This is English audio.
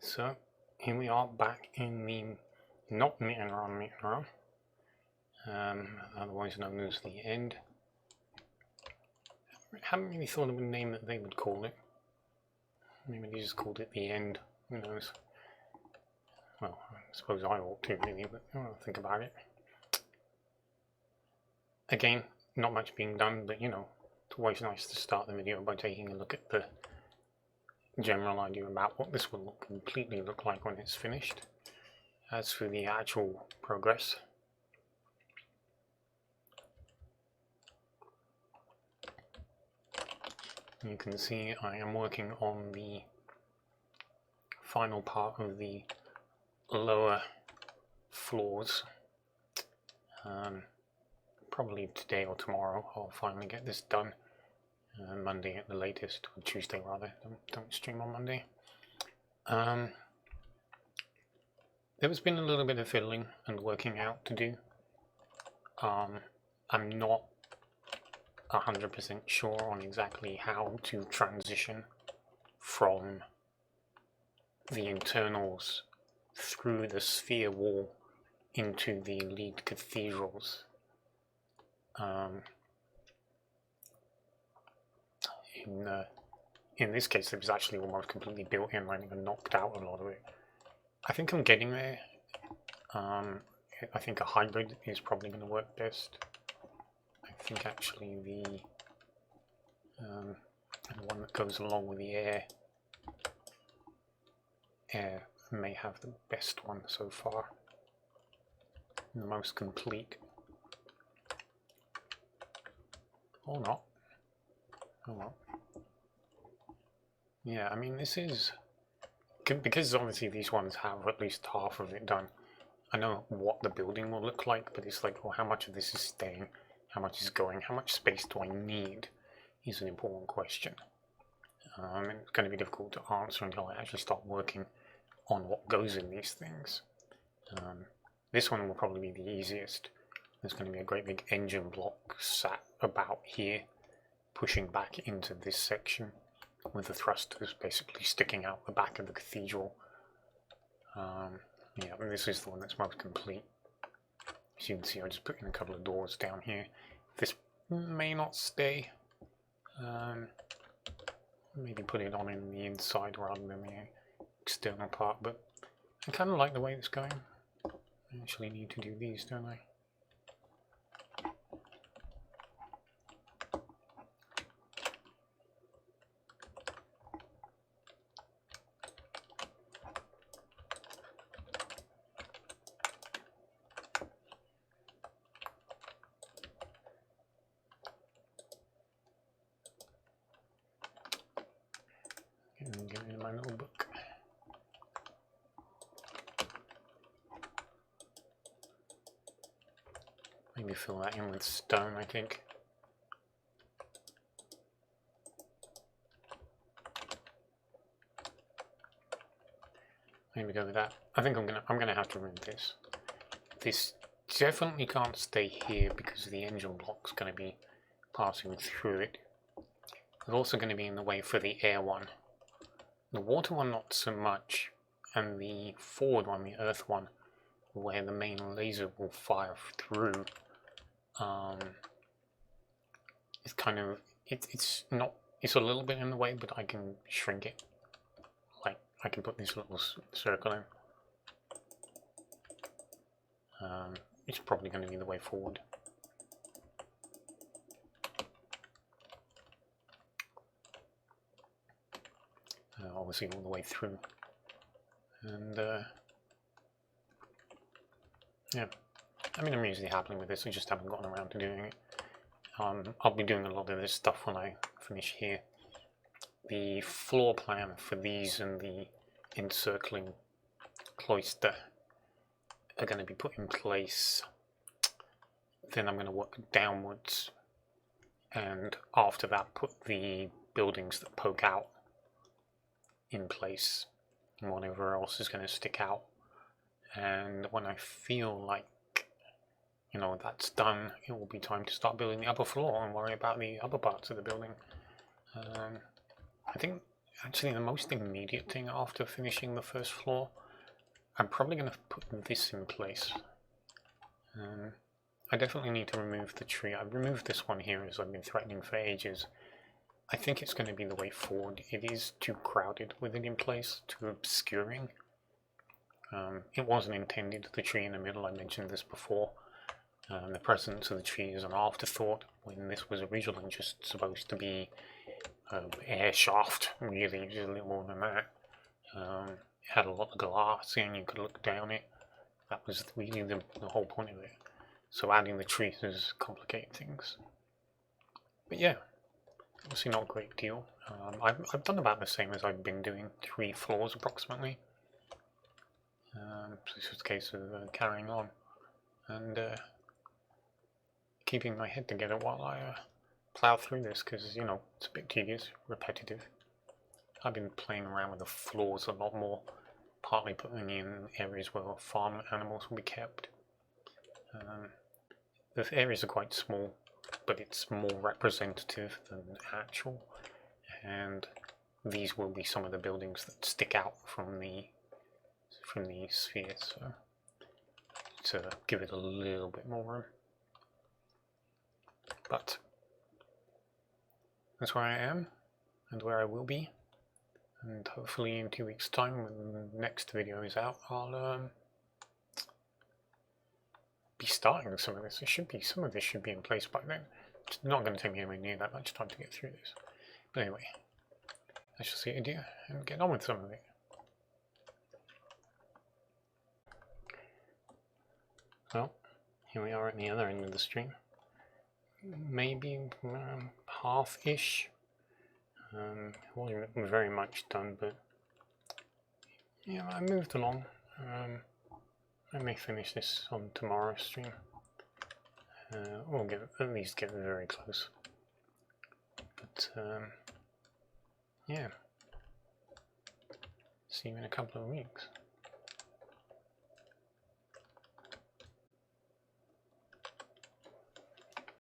So here we are back in the not Mittenrahm, otherwise known as the end. I haven't really thought of a name that they would call it. Maybe they just called it the end, who knows. Well, I suppose I ought to really, but I'll think about it. Again, not much being done, but you know, it's always nice to start the video by taking a look at the general idea about what this will completely look like when it's finished. As for the actual progress, you can see I am working on the final part of the lower floors. Probably today or tomorrow I'll finally get this done. Monday at the latest, or Tuesday rather. Don't stream on Monday. There's been a little bit of fiddling and working out to do. I'm not 100% sure on exactly how to transition from the internals through the sphere wall into the lead cathedrals. In this case, it was actually almost completely built in. I even knocked out a lot of it. I think I'm getting there. I think a hybrid is probably going to work best. I think actually the one that goes along with the air may have the best one so far, the most complete, or not. Oh well. Yeah, I mean, this is because obviously these ones have at least half of it done. I know what the building will look like, but it's like, well, how much of this is staying, how much is going, how much space do I need is an important question. And it's going to be difficult to answer until I actually start working on what goes in these things. This one will probably be the easiest. There's going to be a great big engine block sat about here, pushing back into this section, with the thrusters basically sticking out the back of the cathedral. Yeah, this is the one that's most complete. As you can see, I just put in a couple of doors down here. This may not stay. Maybe put it on in the inside rather than the external part, but I kind of like the way it's going. I actually need to do these, don't I? And get in my notebook. Maybe fill that in with stone, I think. Maybe go with that. I think I'm gonna have to remove this. This definitely can't stay here because the engine block's gonna be passing through it. It's also gonna be in the way for the air one. The water one not so much, and the forward one, the earth one, where the main laser will fire through, it's kind of, it's a little bit in the way, but I can shrink it. Like, I can put this little circle in. It's probably going to be the way forward. Obviously all the way through. And yeah, I mean, I'm usually happy with this, I just haven't gotten around to doing it. I'll be doing a lot of this stuff when I finish here. The floor plan for these and the encircling cloister are going to be put in place. Then I'm going to work downwards, and after that put the buildings that poke out in place, and whatever else is going to stick out. And when I feel like, you know, that's done, it will be time to start building the upper floor and worry about the other parts of the building. I think actually the most immediate thing after finishing the first floor, I'm probably going to put this in place. I definitely need to remove the tree. I've removed this one here as I've been threatening for ages. I think it's going to be the way forward. It is too crowded with it in place, too obscuring. It wasn't intended, the tree in the middle, I mentioned this before. The presence of the tree is an afterthought when this was originally just supposed to be an air shaft, really, just a little more than that. It had a lot of glass and you could look down it. That was really the whole point of it. So adding the trees has complicated things. But yeah, obviously not a great deal. I've done about the same as I've been doing, 3 floors approximately. So this was a case of carrying on and keeping my head together while I plow through this, because, you know, it's a bit tedious, repetitive. I've been playing around with the floors a lot more, partly putting in areas where farm animals will be kept. The areas are quite small, but it's more representative than actual, and these will be some of the buildings that stick out from the sphere, so to give it a little bit more room. But that's where I am and where I will be, and hopefully in 2 weeks' time when the next video is out, I'll be starting some of this. Some of this should be in place by then. It's not going to take me anywhere near that much time to get through this. But anyway, I shall see you dear and get on with some of it. Well, here we are at the other end of the stream. Maybe half-ish. It wasn't very much done, but yeah, I moved along. I may finish this on tomorrow's stream, or at least get very close. But yeah, see you in a couple of weeks.